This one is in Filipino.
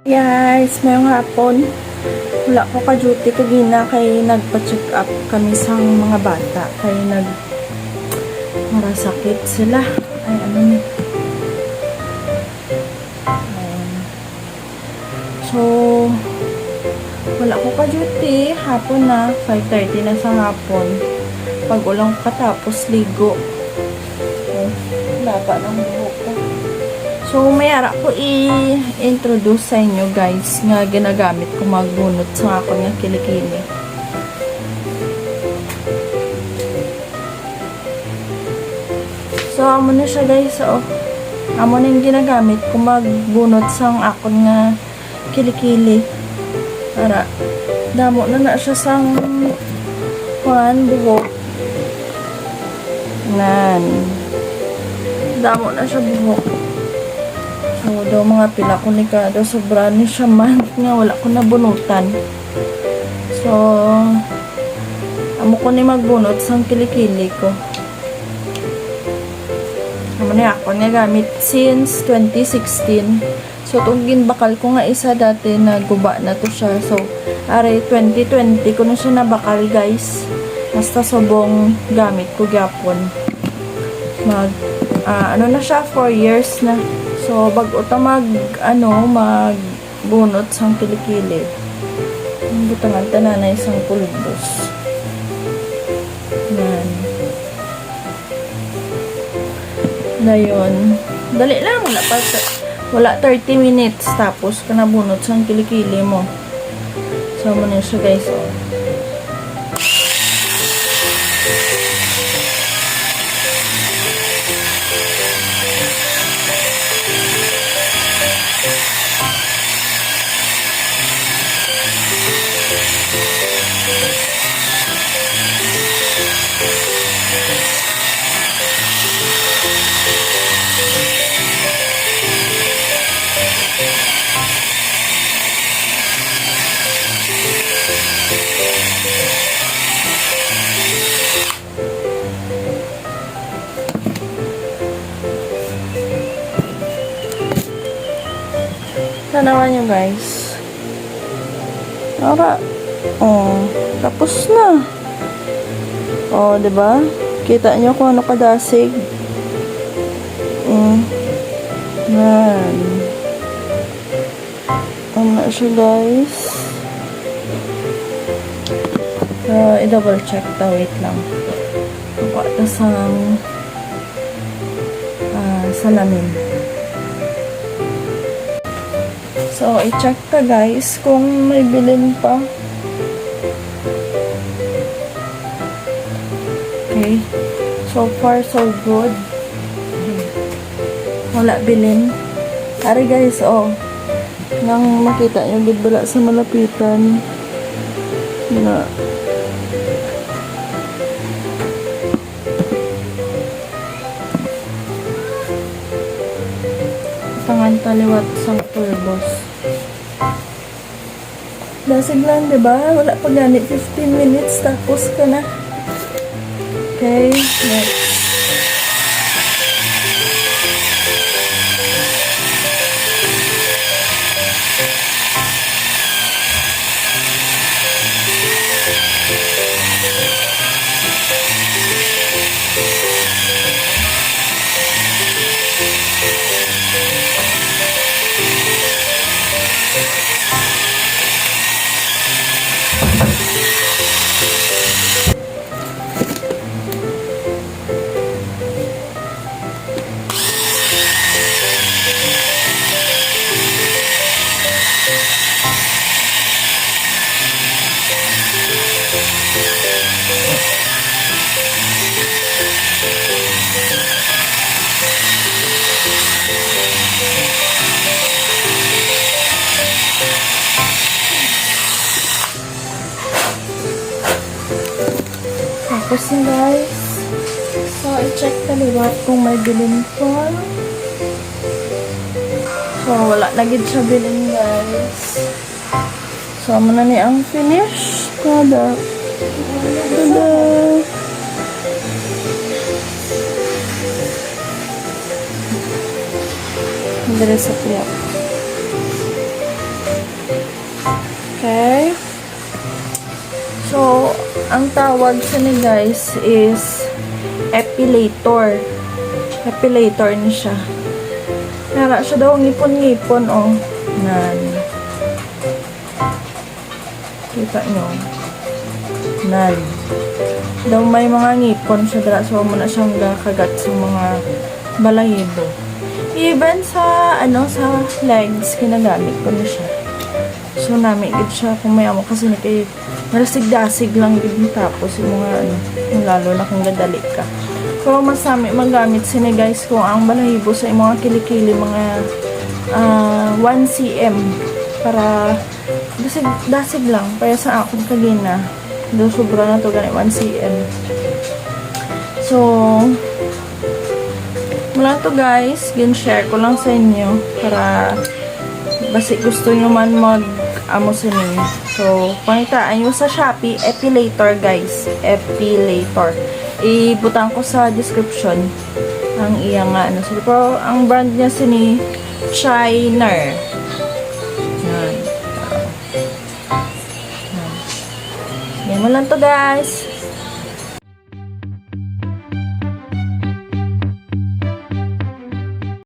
Guys, mayong hapon. Wala ko ka-duty kagina kay nagpa-check up kami sa mga bata. Kay marasakit sila. Ay, ano ni? Ayan. So, wala ko ka-duty. Hapon na. 5:30 na sa hapon. Pag ulang katapos, ligo. Okay. Wala pa ng buhok ko. So, mayara ko i-introduce sa inyo guys nga ginagamit ko magbunot sa ako ng kilikili. So, amo na siya guys. So, amo na yung ginagamit ko magbunot sa ako nga kilikili. Para, damo na siya sang buhok. Nan. Damo na siya buhok. So, daw mga pila ko ni kada sobra ni siya man nga wala ko nabunutan. So, amo ko ni magbunot sang kilikili ko. Amo ni ako nga gamit since 2016. So, itong ginbakal ko nga isa dati na guba na to siya. So, aray 2020 ko na siya nabakal guys. Basta subong gamit ko gyapon. Ano na siya 4 years na. So, bago ta magbunot sang kilikili. Ang butangan tanan na isang pulbos. Yan. Dayon. Dali lang. Wala 30 minutes. Tapos ka nabunot sang kilikili mo. So, muna siya guys. Oh. Tanawan nyo guys. Ora. Oh, tapos na. Oh, 'di ba? Kita nyo kung ano kadasig. Yan. Na siya guys. I-double check ta. Wait lang. Kuha ta sang salamin. So, i-check ka guys kung may bilin pa. Okay. So far, so good. Wala bilin. Ari guys, oh. Nang makita nyo, bala sa malapitan. Na. Tangan taliwat sang pulbos. Dasig lang, diba? Wala pa ganit 15 minutes tapos ka na. Okay, next. Tapos na guys. So, i-check taliwat kung may bilin pa. So, wala na gid siya bilin guys. So, muna ni ang finish. Tada. Tada. Dari sa plak. Okay. So, ang tawag sa ni guys is epilator. Epilator ni siya. Nara siya daw ngipon-ngipon, oh. Nan. Kita nyo. Nan. Daw may mga ngipon siya dala. So, muna siyang kagat sa mga balahibo. Even sa, sa legs, kinagamit ko na siya. So, namin siya kung may amo kasi kay narasig-dasig lang yun. Tapos, yung mga, yung lalo na kung gadali ka. So, masami magamit sini guys kung ang balahibo sa mga kilikili, mga 1 cm para dasig lang. Kaya sa akong kagina, do sobra na to ganit 1 cm. So, mula to guys, gin-share ko lang sa inyo para basi gusto nyo man mag-amo sa ninyo. So, pangitaan nyo sa Shopee, epilator guys. Epilator. Ibutang ko sa description ang iyang So, pero ang brand niya sini Shiner. Yan. Yan mo lang to guys.